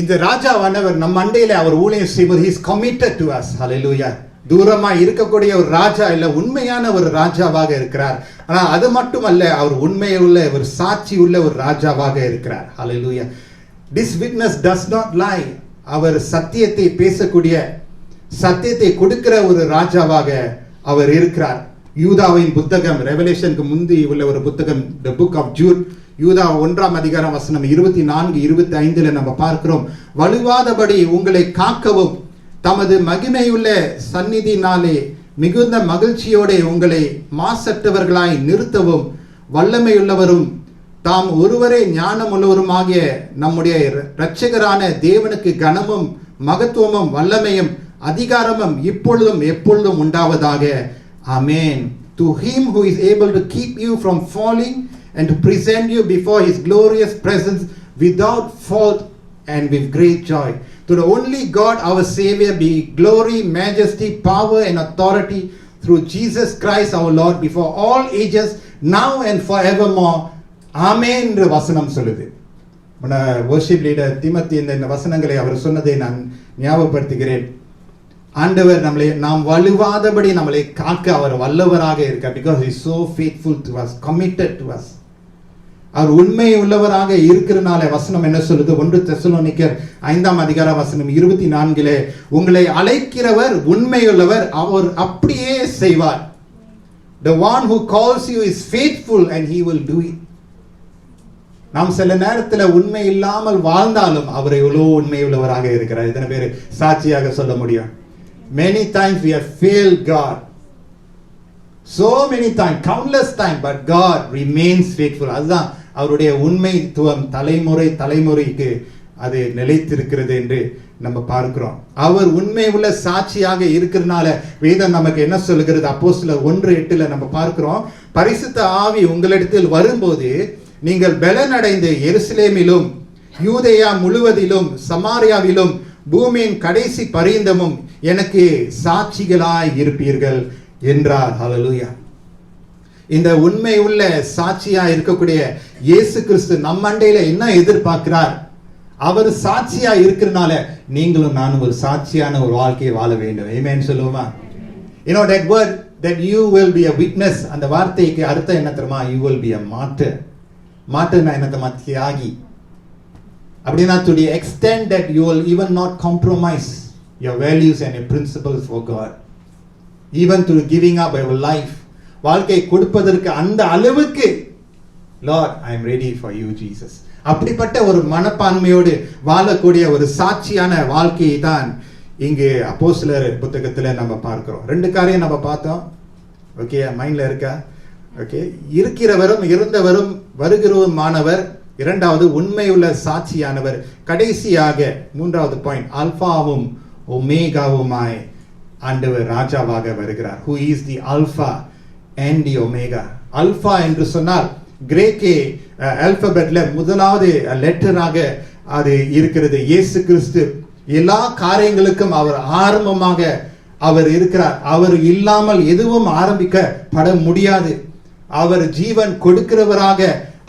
இந்த ராஜாவானவர் நம் மண்டையில அவர் ஊழியம் செய்வது. He is committed to us. Hallelujah. தூரமா இருக்கக்கூடிய ஒரு ராஜா இல்ல, உண்மையான ஒரு ராஜாவாக இருக்கிறார். ஆனா அது மட்டுமல்ல, அவர் உண்மையுள்ள ஒரு சாட்சி உள்ள ஒரு ராஜாவாக இருக்கிறார். Hallelujah. This witness does not lie. அவர் சத்தியத்தை பேசக்கூடிய, சத்தியத்தை கொடுக்கிற ஒரு ராஜாவாக அவர் இருக்கிறார். யூதாவின் புத்தகம், ரெவலேஷனுக்கு முந்தி உள்ள ஒரு புத்தகம், The Book of Jude, யூதா 1ஆம் அதிகாரம் வசனம் 24-25 நம்ம பார்க்கிறோம். வலுவாதபடி உங்களை காக்கவும் தமது மகிமையுள்ள சந்நிதியினாலே மிகுந்த மகிழ்ச்சியோட உங்களை மாசற்றவர்களாய் நிறுத்தவும் வல்லமையுள்ளவரும் தாம் ஒருவரே ஞானம் உள்ளவருமாகிய நம்முடைய இரட்சகரான தேவனுக்கு கனமும் மகத்துவமும் வல்லமையும் அதிகாரமும் இப்பொழுதும் எப்பொழுதும் உண்டாவதாக. ஆமென். To him who is able to keep you from falling and to present you before his glorious presence without fault and with great joy. To the only God our Savior be glory, majesty, power and authority through Jesus Christ our Lord before all ages, now and forevermore. Amen என்று வசனம் சொல்லுது. worship leader Timothy இந்த வசனங்களை அவர் சொன்னதை நான் ஞாபகப்படுத்துகிறேன். ஆண்டவர் நாம் வலுவாதபடி நம்மளை காக்க அவர் வல்லவராக இருக்கார். Because he is so faithful to us, committed to us. அவர் உண்மை உள்ளவராக இருக்கிறனால வசனம் என்ன சொல்லுது? 1 தெசலோனிக்கர் 5ஆம் அதிகாரம் வசனம் 24 உங்களை அழைக்கிறவர் உண்மையுள்ளவர், அவர் அப்படியே செய்வார். The one who calls you is faithful and he will do it. நாம் சில நேரத்தில் உண்மை இல்லாமல் வாழ்ந்தாலும் அவர் எவ்வளோ உண்மை உள்ளவராக இருக்கிறார். எத்தனை பேர் சாட்சியாக சொல்ல முடியும்? Many times we have failed God. So many times, countless times, but God remains faithful. அதுதான் அவருடைய உண்மைத்துவம் தலைமுறைக்கு அது நிலைத்திருக்கிறது என்று நம்ம பார்க்கிறோம். அவர் உண்மை உள்ள சாட்சியாக இருக்கிறதுனால வேதம் நமக்கு என்ன சொல்லுகிறது? அப்போஸ்தலர் 1:8 நம்ம பார்க்கிறோம், பரிசுத்த ஆவி உங்களிடத்தில் வரும்போது நீங்கள் பலனடைந்து எருசலேமிலும் யூதேயா முழுவதிலும் சமாரியாவிலும் பூமியின் கடைசி பரியந்தமும் எனக்கு சாட்சிகளாய் இருப்பீர்கள் என்றார். ஹல்லேலூயா. இந்த உண்மை உள்ள சாட்சியா இருக்கக்கூடிய இயேசு கிறிஸ்து நம் மண்டையில என்ன எதிர்பார்க்கிறார்? அவர் சாட்சியா இருக்கிறனால நீங்களும் நானும் ஒரு சாட்சியான ஒரு வாழ்க்கையை வாழ வேண்டும். ஆமென் சொல்லுவோமா? You know that word that you will be a witness, அந்த வார்த்தைக்கு அர்த்தம் என்ன தெரியுமா? You will be a martyr. martyrனா என்ன தெரியுமா? தியாகி. அப்படின்னா to the extent that you will even not compromise your values and your principles for God. even to giving up our life. வாழ்க்கை கொடுப்பதற்கு அந்த அளவுக்கு, Lord, I am ready for you, Jesus. அப்படிப்பட்ட ஒரு மனப்பான்மையோடு வாழக்கூடிய ஒரு சாட்சியான வாழ்க்கையை தான் இங்கு அப்போஸ்தலர் புத்தகத்துல நம்ம பார்க்கிறோம். 2 காரியம் நம்ம பார்த்தோம். ஓகே, மைண்ட்ல இருக்கா? ஓகே, இருக்கிறவரும் இருந்தவரும் வருகிறவருமானவர், இரண்டாவது உண்மையுள்ள சாட்சியானவர், கடைசியாக 3வது பாயிண்ட், அல்பாவும் ஒமேகாவுமாய் ஆண்டவர் ராஜாவாக வருகிறார். Who is the Alpha and the Omega? Alpha என்று சொன்னால் கிரேக்கே ஆல்பபெட்ல முதலாவது லெட்டராக அது இருக்கிறது. இயேசு கிறிஸ்து எல்லா காரியங்களுக்கும் அவர் ஆரம்பமாக அவர் இருக்கிறார். அவர் இல்லாமல் எதுவும் ஆரம்பிக்கப்பட முடியாது. அவர் ஜீவன் கொடுக்கிறவராக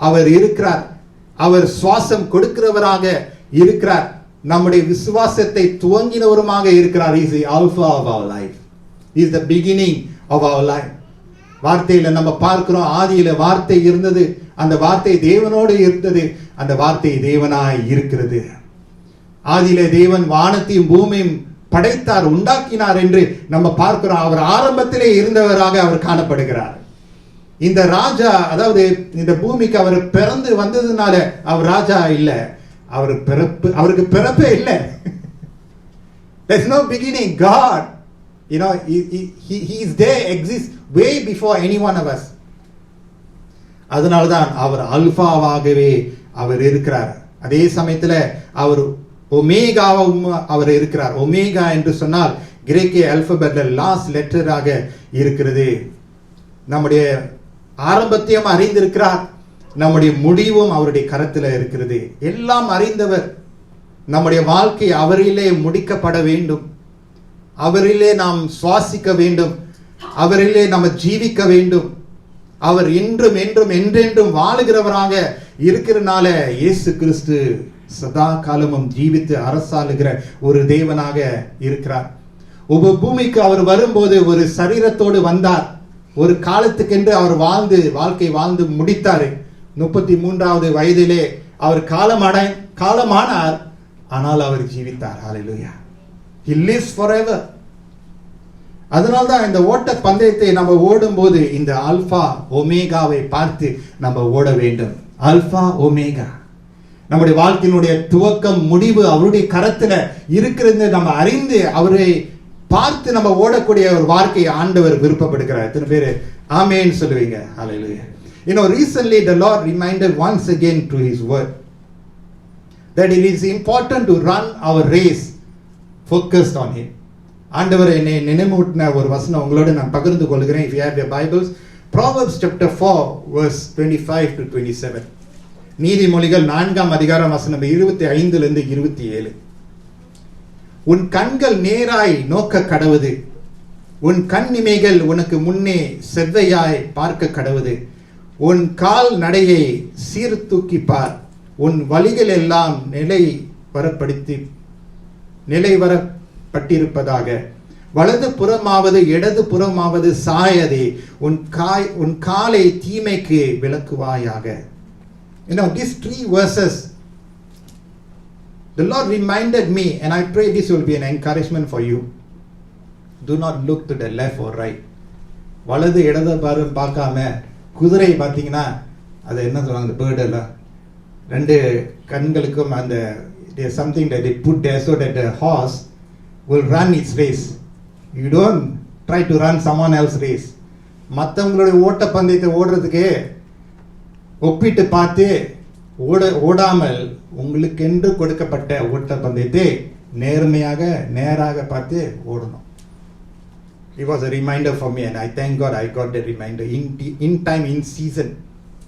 அவர் இருக்கிறார். அவர் சுவாசம் கொடுக்கிறவராக இருக்கிறார். நம்முடைய விசுவாசத்தை துவங்கினவருமாக இருக்கிறார். He is the Alpha of our life. He is the beginning of our life. வார்த்தையில நம்ம பார்க்கிறோம், ஆதியில வார்த்தை இருந்தது, அந்த வார்த்தை தேவனோடு இருந்தது, அந்த வார்த்தை தேவனாய் இருக்கிறது. ஆதியில தேவன் வானத்தையும் பூமியும் படைத்தார், உண்டாக்கினார் என்று நம்ம பார்க்கிறோம். அவர் ஆரம்பத்திலே இருந்தவராக அவர் காணப்படுகிறார். இந்த ராஜா, அதாவது இந்த பூமிக்கு அவர் பிறந்து வந்ததுனால அவர் ராஜா இல்ல, அவருக்கு பிறப்பே இல்லை. There's no beginning. God, you know, he is there, exists way before any one of us. அதனால்தான் அவர் அல்பாவாகவே அவர் இருக்கிறார். அதே சமயத்துல அவர் ஒமேகாவும் அவர் இருக்கிறார். ஒமேகா என்று சொன்னால் கிரேக்க ஆல்பபெட்ல லாஸ்ட் லெட்டராக இருக்கிறது. நம்முடைய ஆரம்பத்தையும் அறிந்திருக்கிறார், நம்முடைய முடிவும் அவருடைய கரத்தில் இருக்கிறது. எல்லாம் அறிந்தவர். நம்முடைய வாழ்க்கை அவரிலே முடிக்கப்பட வேண்டும், அவரிலே நாம் சுவாசிக்க வேண்டும், அவரிலே நம்ம ஜீவிக்க வேண்டும். அவர் என்றும் என்றும் என்றென்றும் வாழுகிறவராக இருக்கிறனால இயேசு கிறிஸ்து சதா காலமும் ஜீவித்து அரசாளுகிற ஒரு தேவனாக இருக்கிறார். பூமிக்கு அவர் வரும்போது ஒரு சரீரத்தோடு வந்தார். ஒரு காலத்துக்கென்று அவர் வாழ்க்கை வாழ்ந்து முடித்தார். 33வது வயதிலே அவர் காலமானார். ஆனால் அவர் ஜீவித்தார். ஹல்லேலூயா. He lives forever. அதனால்தான் இந்த ஓட்ட பந்தயத்தை நம்ம ஓடும்போது இந்த அல்பா ஒமேகாவை பார்த்து நம்ம ஓட வேண்டும். அல்பா ஒமேகா, நம்முடைய வாழ்க்கையினுடைய துவக்கம் முடிவு அவருடைய கரத்துல இருக்கிறது. நம்ம அறிந்து அவரை பார்த்து நம்ம ஓடக்கூடிய ஒரு வாழ்க்கையை ஆண்டவர் விருப்பப்படுகிறார். எத்தனை பேர் ஆமென் சொல்லுவீங்க? ஹல்லேலூயா. You know, recently the Lord reminded once again through His word that it is important to run our race focused on Him. ஆண்டவர் என்னை நினைவூட்டின ஒரு வசனம் உங்களோடு நான் பகிர்ந்து கொள்கிறேன். If you have your Bibles, Proverbs chapter 4 verse 25 to 27. நீதிமொழிகள் 4ஆம் அதிகாரம் வசனம் 25 லிருந்து 27. உன் கண்கள் நேராய் நோக்க கடவுது, உன் கண் இமைகள் உனக்கு முன்னே செவ்வையாய் பார்க்க கடவுது. உன் கால் நடையை சீர்தூக்கி பார், உன் வழிகள் எல்லாம் நிலைவரப்பட்டிருப்பதாக. வலது புறமாவது இடது புறமாவது சாயதே, உன் காலை தீமைக்கு விலக்குவாயாக. You know, these 3 verses, the Lord reminded me, and I pray this will be an encouragement for you. Do not look to the left or right. வலது இடது பார்க்காம, குதிரை பார்த்தீங்கன்னா அது என்ன சொல்றாங்க, பேர்ட் எல்லாம் 2 கண்களுக்கும் அந்த something that they put there so that the horse will run its race. You don't try to run someone else's race. மற்றவங்களுடைய ஓட்ட பந்தயத்தை ஓடுறதுக்கு ஒப்பிட்டு பார்த்து ஓடாமல் உங்களுக்கென்று கொடுக்கப்பட்ட ஓட்ட பந்தயத்தை நேராக பார்த்து ஓடணும். It was a reminder for me, and I thank God I got that reminder in time, in season.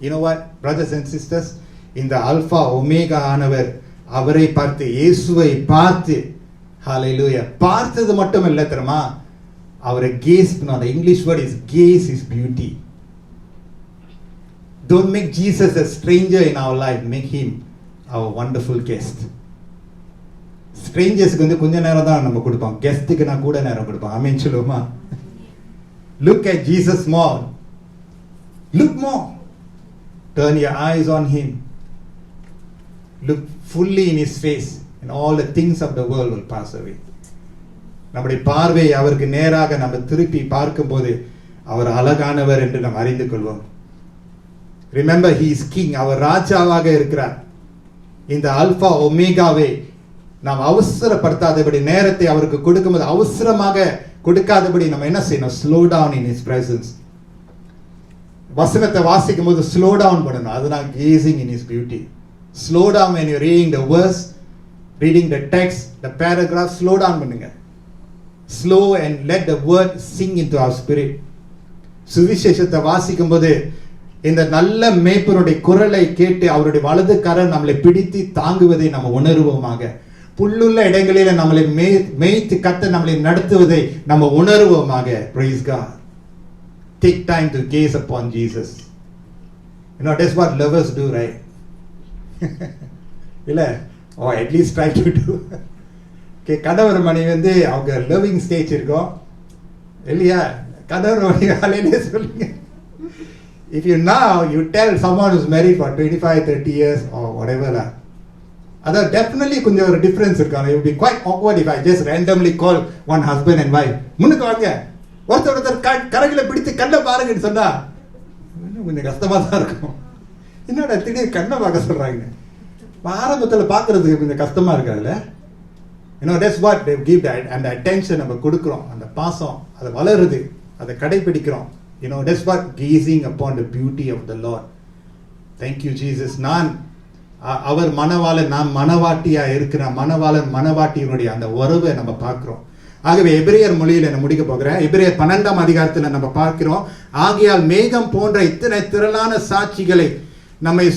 You know what, brothers and sisters, இந்த அல்பா ஒமேகா ஆனவர் அவரை பார்த்து, இயேசுவை பார்த்து, ஹல்லேலூயா, பார்த்தது மட்டும் இல்லை தெரியுமா, அவரை கேஸ் பண்ண. the English word is gaze his beauty. Don't make Jesus a stranger in our life, make him our wonderful guest. ஸ்ட்ரேஞ்சர்ஸ்க்கு வந்து கொஞ்ச நேரம் தான் நம்ம கொடுப்போம், கெஸ்ட்டுக்கு நான் கூட நேரம் கொடுப்போம். ஆமென் சொல்லுவோமா? Look at Jesus more. Look more. Turn your eyes on him. Look fully in his face, and all the things of the world will pass away. நம்முடைய பார்வையை அவருக்கு நேராக நம்ம திருப்பி பார்க்கும்போது அவர் அழகானவர் என்று நாம் அறிந்து கொள்வோம். Remember, he is king. அவர் ராஜாவாக இருக்கிறார். இந்த அல்பா ஒமேகாவை நாம் அவசரப்படுத்தாதபடி, நேரத்தை அவருக்கு கொடுக்கும்போது அவசரமாக கொடுக்காதபடி நம்ம என்ன செய்யணும்? Slow down in his presence. வசனத்தை வாசிக்கும் போது ஸ்லோ டவுன் பண்ணணும். அதுதான் gazing in his beauty. Slow down when you're reading the verse, reading the text, the paragraph, slow down பண்ணுங்க. Slow and let the word sing into our spirit. சுவிசேஷத்தை வாசிக்கும் போது இந்த நல்ல மேய்ப்பனுடைய குரலை கேட்டு அவருடைய வலது கரம் நம்மளை பிடித்து தாங்குவதை நம்ம உணர்வோமாக. புல்லுள்ள இடங்களில நம்மளை மேய்த்து கத்த நம்மளை நடத்துவதை நம்ம உணர்வோமாக. Praise God. Take time to gaze upon Jesus. You know, that's what lovers do, right? இல்ல, or at least try to do. Okay, கணவர் மனைவி வந்து அவங்க லவ்விங் ஸ்டேஜ் இருக்கும் இல்லையா? கணவர் மனைவி காலையிலே சொல்லுங்க. If you tell someone who's married for 25-30 years or whatever lah, அதான் definitely கொஞ்சம் ஒரு டிஃபரன்ஸ் இருக்கும். It will be quite awkward if I just randomly call one husband and wife, முன்னுக்கு வாங்க, ஒருத்தர் கரங்களை பிடித்து கண்ணை பாருங்கன்னு சொன்னா கொஞ்சம் கஷ்டமா தான் இருக்கும். என்னோட திடீர் கண்ணை பார்க்க சொல்றாங்க. ஆரம்பத்தில் பார்க்கறதுக்கு கொஞ்சம் கஷ்டமா இருக்காதுல்ல? that's what they give that, and the attention நம்ம கொடுக்கிறோம், அந்த பாசம் அது வளருது, அதை கடைபிடிக்கிறோம். That's what gazing upon the beauty of the Lord. Thank you Jesus. நான் அவர் மணவாளன், நான் மணவாட்டியா இருக்கிற மணவாளன் மணவாட்டியினுடைய அந்த உறவை நம்ம பார்க்கிறோம். ஆகவே எபிரேயர் மொழியில நான் முடிக்க போகிறேன். எபிரேயர் 12ஆம் அதிகாரத்தில் நம்ம பார்க்கிறோம், ஆகையால் மேகம் போன்ற இத்தனை திரளான சாட்சிகளை நம்மை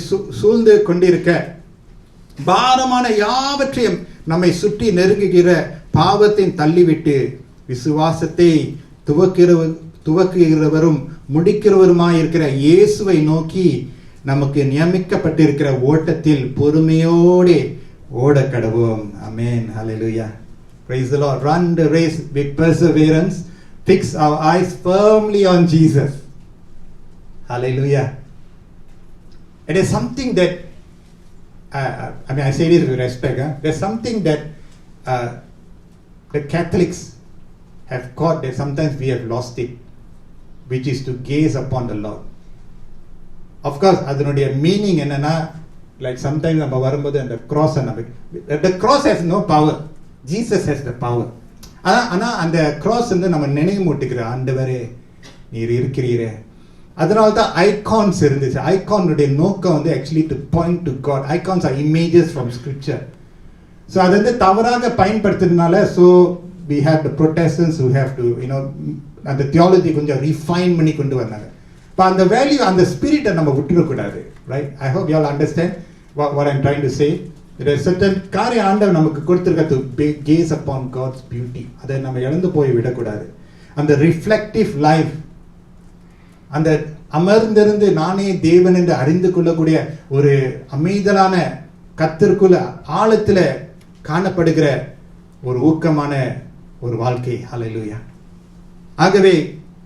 சூழ்ந்து கொண்டிருக்க, பாரமான யாவற்றையும் நம்மை சுற்றி நெருங்குகிற பாவத்தையும் தள்ளிவிட்டு, விசுவாசத்தை துவக்குகிறவரும் முடிக்கிறவருமாயிருக்கிற இயேசுவை நோக்கி நமக்கு நியமிக்கப்பட்டிருக்கிற ஓட்டத்தில் பொறுமையோடு ஓட கடவோம். ஆமென். ஹல்லேலூயா. Praise the Lord. Run the race with perseverance. Fix our eyes firmly on Jesus. Hallelujah. It is something that I say this with respect. There's something that the Catholics have caught, that sometimes we have lost it, which is to gaze upon the Lord. Of course, அதனுடைய meaning என்னன்னா, like sometimes நம்ம வரும்போது அந்த cross, the cross has no power. Jesus has the power. ஆனா அந்த cross வந்து நம்ம நினைவூட்டுகிற, ஆண்டவரே நீர் இருக்கிறீரே. அதனால தான் ஐகான்ஸ் இருந்துச்சு. ஐகானுடைய நோக்கம் வந்து actually to point to God. Icons are images from scripture. So அது வந்து தவறாக பயன்படுத்துறதுனால, so we have the Protestants who have to, அந்த தியாலஜி கொஞ்சம் ரிஃபைன் பண்ணி கொண்டு வந்தாங்க. இப்போ அந்த வேல்யூ, அந்த ஸ்பிரிட்டை நம்ம விட்டுறக்கூடாது. Right? I hope you all understand what I'm trying to say. There is certain காரியம் ஆண்டவர் நமக்கு கொடுத்திருக்க, to gaze upon God's beauty. அதை நம்ம இழந்து போய் விடக்கூடாது. அந்த ரிஃப்ளெக்டிவ் லைஃப், அந்த அமர்ந்திருந்து நானே தேவன் என்று அறிந்து கொள்ளக்கூடிய ஒரு அமைதலான கர்த்தருக்குள்ள ஆழத்துல காணப்படுகிற ஒரு ஊக்கமான ஒரு வாழ்க்கை. ஹல்லேலூயா. ஆகவே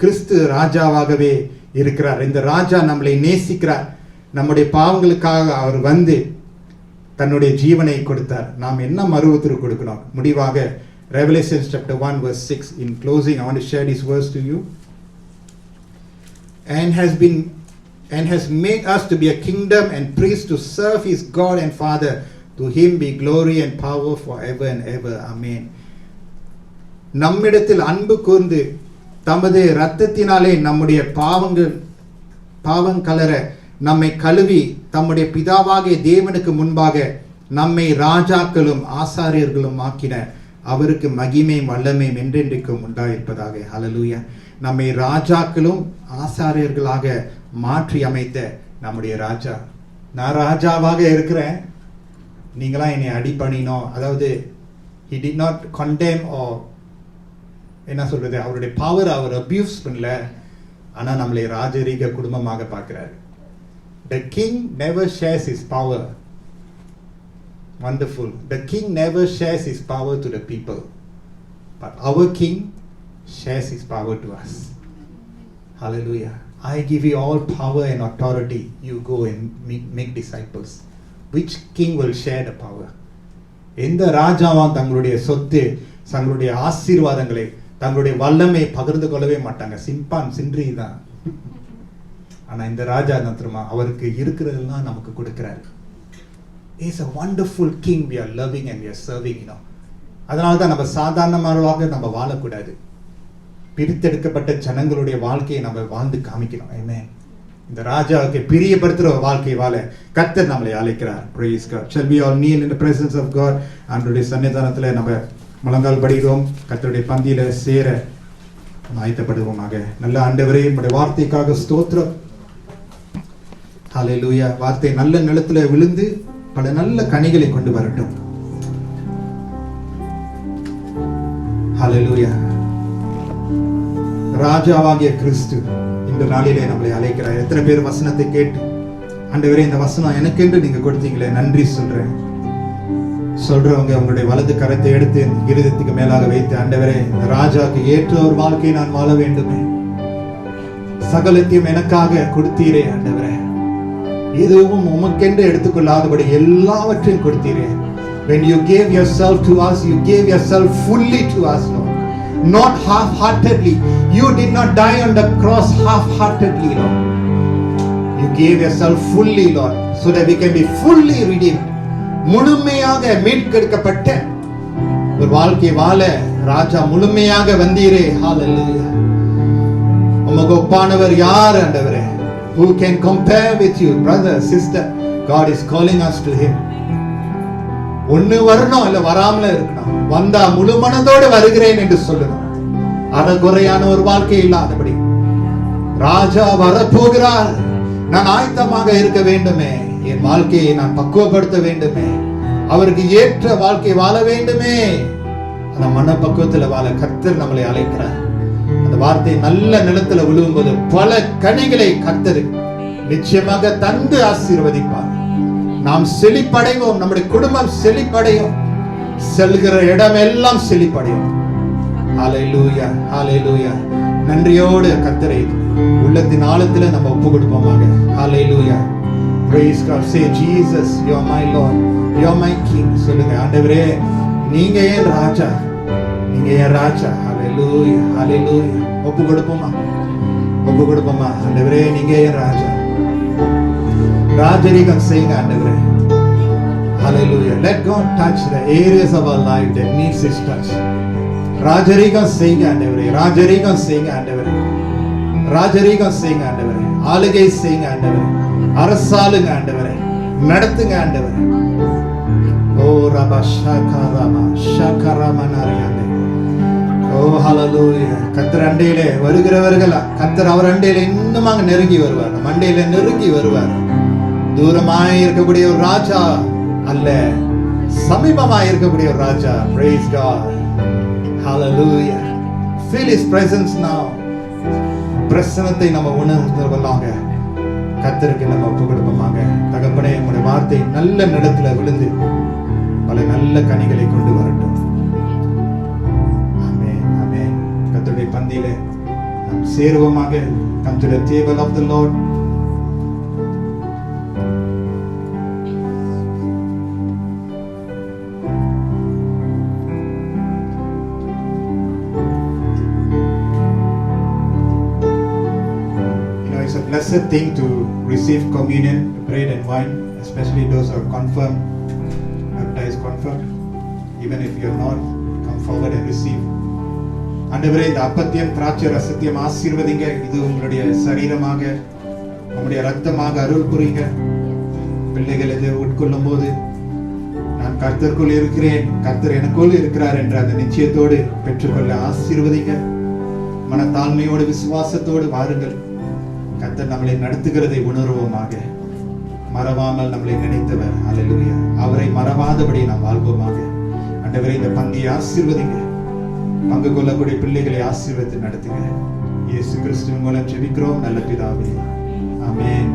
கிறிஸ்து ராஜாவாகவே இருக்கிறார். இந்த ராஜா நம்மளை நேசிக்கிறார். நம்முடைய பாவங்களுக்காக அவர் வந்து தன்னுடைய ஜீவனை கொடுத்தார். நாம் என்ன மறு உத்தரவு கொடுக்கணும்? முடிவாக Revelation chapter 1 verse 6. In closing, I want to share this verse to you. And has made us to be a kingdom and priests to serve his God and Father. To him be glory and power forever and ever. Amen. நம்மிடத்தில் அன்பு கூர்ந்து தமது இரத்தத்தினாலே நம்முடைய பாவங்கலர நம்மை கழுவி தம்முடைய பிதாவாகிய தேவனுக்கு முன்பாக நம்மை ராஜாக்களும் ஆசாரியர்களும் ஆக்கின அவருக்கு மகிமையும் வல்லமையும் என்றென்றைக்கும் உண்டாயிருப்பதாக. ஹல்லேலூயா. நம்மை ராஜாக்களும் ஆசாரியர்களாக மாற்றி அமைத்த நம்முடைய ராஜா. நான் ராஜாவாக இருக்கிறேன், நீங்களாம் என்னை அடிபணினோம். அதாவது he did not condemn or என்ன சொல்றது, அவருடைய பவர் அவர் அபியூஸ் பண்ணல. ஆனா நம்மளை ராஜரீக குடும்பமாக பார்க்கிறார். The king never shares his power. Wonderful. The king never shares his power to the people, but our king shares his power to us. Hallelujah. I give you all power and authority. You go and make disciples. Which king will share the power? எந்த ராஜாவாம் தங்களுடைய சொத்து தங்களுடைய ஆசீர்வாதங்களை, தங்களுடைய வல்லமை பகிர்ந்து கொள்ளவே மாட்டாங்க. சிம்பான் சின்றி தான். ஆனா இந்த ராஜா என்ன தெரியுமா, அவருக்கு இருக்கிறதெல்லாம் நமக்கு கொடுக்கிறாரு. He is a wonderful king we are loving and we are serving, you know. அதனால்தான் நம்ம சாதாரணமாக நம்ம வாழக்கூடாது. பிரித்தெடுக்கப்பட்ட ஜனங்களுடைய வாழ்க்கையை நம்ம வாழ்ந்து காமிக்கணும். ஆமென். இந்த ராஜாவுக்கு பிரியப்படுத்துற வாழ்க்கை வாழ கர்த்தர் நம்மளை அழைக்கிறார். Praise God. Shall we all kneel in the presence of God? ஆண்டவருடைய சன்னிதானத்துல நம்ம முழங்கால் படிக்கிறோம். கர்த்தருடைய பந்தியில சேர ஆயத்தப்படுவோமாக. நல்ல ஆண்டவரே, உம்முடைய வார்த்தைக்காக ஸ்தோத்திரம். ஹல்லேலூயா. வார்த்தை நல்ல நிலத்துல விழுந்து பல நல்ல கனிகளை கொண்டு வரட்டும். ஹல்லேலூயா. ராஜாவாகிய கிறிஸ்து இந்த நாளிலே நம்மளை அழைக்கிறார். எத்தனை பேர் வசனத்தை கேட்டு, ஆண்டவரே இந்த வசனம் எனக்கென்று நீங்க கொடுத்தீங்களே, நன்றி சொல்றேன் சொல்றவங்க உங்களுடைய வலது கரத்தை எடுத்து இருதயத்துக்கு மேலாக வைத்து, ஆண்டவரே இந்த ராஜாவுக்கு ஏற்ற ஒரு வாழ்க்கையை நான் வாழ வேண்டுமே, சகலத்தையும் எனக்காக கொடுத்தீரே ஆண்டவரே, எதுவும் உமக்கென்று எடுத்துக்கொள்ளாதபடி எல்லாவற்றையும் கொடுத்தீரே. When you gave yourself to us, you gave yourself fully to us, Lord. Not half-heartedly. You did not die on the cross half-heartedly, Lord. You gave yourself fully, Lord, so that we can be fully redeemed. முழுமையாக மீட்கெடுக்கப்பட்ட ஒரு வாழ்க்கை வாழ ராஜா முழுமையாக வந்தீரே. ஹalleluya. உமக்கு ஒப்பானவர் யார் ஆண்டவரே? Who can compare with you, brother, sister? God is calling us to him. ஒண்ணு வரணும், இல்ல வராமல இருக்கணும். வந்தா முழு மனதோடு வருகிறேன் என்று சொல்லணும். அறகுறையான ஒரு வாழ்க்கை இல்லாதபடி ராஜா வரப்போகிறார், நான் ஆயத்தமாக இருக்க வேண்டுமே, என் வாழ்க்கையை நான் பக்குவப்படுத்த வேண்டுமே, அவருக்கு ஏற்ற வாழ்க்கை வாழ வேண்டுமே. அந்த மனப்பக்குவத்துல வாழ கர்த்தர் நம்மளை அழைக்கிறார். அந்த வார்த்தை நல்ல நிலத்துல விழும்போது பல கனிகளை கர்த்தர் நிச்சயமாக தந்து ஆசீர்வதிப்பார். நாம் செழிப்படைவோம், நம்முடைய குடும்பம் செழிப்படையும், செல்கிற இடம் எல்லாம் செழிப்படையும். ஹalleluya, ஹalleluya. நன்றியோடு கர்த்தரை உள்ளத்தின் ஆழத்துல நம்ம ஒப்பு கொடுப்போமாக. ஹalleluya. Praise God. Say Jesus, you are my Lord, you are my King. சொல்லுங்க, ஆண்டவரே நீங்க என் ராஜா, நீங்க என் ராஜா. ஹalleluya, ஹalleluya. ஒப்பு கொடுப்போமா, ஒப்பு கொடுப்போமா. ஆண்டவரே நீங்க என் ராஜா. ராஜரீகம் செய்யுங்க ஆண்டவரே. Hallelujah. Let God touch the areas of our life that needs His touch. ராஜரீகம் செய்யுங்க ஆண்டவரே, ராஜரீகம் செய்யுங்க ஆண்டவரே, ராஜரீகம் செய்யுங்க ஆண்டவரே, ஆளுகை செய்யுங்க ஆண்டவரே, அரசாளுங்க ஆண்டவரே, நடத்துங்க ஆண்டவரே. ஓ ரபா ஷகரமா ஷகரமனரியானே. ஓ ஹalleluya. கர்த்தர் அண்டையிலே வருகிறவர்கள், கர்த்தர் அவர் அண்டையிலே இன்னுமாக நெருங்கி வருவார், நம்ம அண்டையிலே நெருங்கி வருவார். தூரமாய் இருக்கக்கூடிய ஒரு ராஜா அல்ல, சமீபமாய் இருக்கக்கூடிய ஒரு ராஜா. Praise God. Hallelujah. Feel His presence now. பிரசன்னத்தை நம்ம உணர்ந்தவர்களாக கர்த்தருக்கு நம்ம ஒப்பு கொடுப்போமாக. தகப்பனே, உம்முடைய வார்த்தை நல்ல நிலத்துல விழுந்து பல நல்ல கனிகளை கொண்டு வரட்டும். ஆமென், ஆமென். கர்த்தருடைய பந்தியிலே நாம் சேருவோமாக. Come to the table of the Lord. Blessed thing to receive communion, bread and wine, especially those who are confirmed, baptized, confirmed. Even if you are not, come forward and receive. ஆண்டவரே, இந்த அப்பத்தையும் திராட்சை ரசத்தையும் ஆசீர்வதிங்க. இது உங்களுடைய சரீரமாக, உங்களுடைய ரத்தமாக அருள் புரியுங்க. பிள்ளைகள் இதை உட்கொள்ளும் போது நான் கர்த்தருக்குள் இருக்கிறேன், கர்த்தர் எனக்குள் இருக்கிறார் என்ற அந்த நிச்சயத்தோடு பெற்றுக்கொள்ள ஆசீர்வதிங்க. மனத்தாழ்மையோடு விசுவாசத்தோடு வாருங்கள். கர்த்தர் நம்மளை நடத்துகிறதை உணர்வோமாக. மறவாமல் நம்மளை நினைத்தவர். ஹalleluya. அவரை மறவாதபடி நாம் வாழ்வோமாக. ஆண்டவரே, இந்த பந்தியை ஆசீர்வதிங்க. பங்கு கொள்ளக்கூடிய பிள்ளைகளை ஆசீர்வதித்து நடத்துங்க. இயேசு கிறிஸ்துவின் மூலம் ஜெபிக்கிறோம் நல்ல பிதாவே. ஆமென்.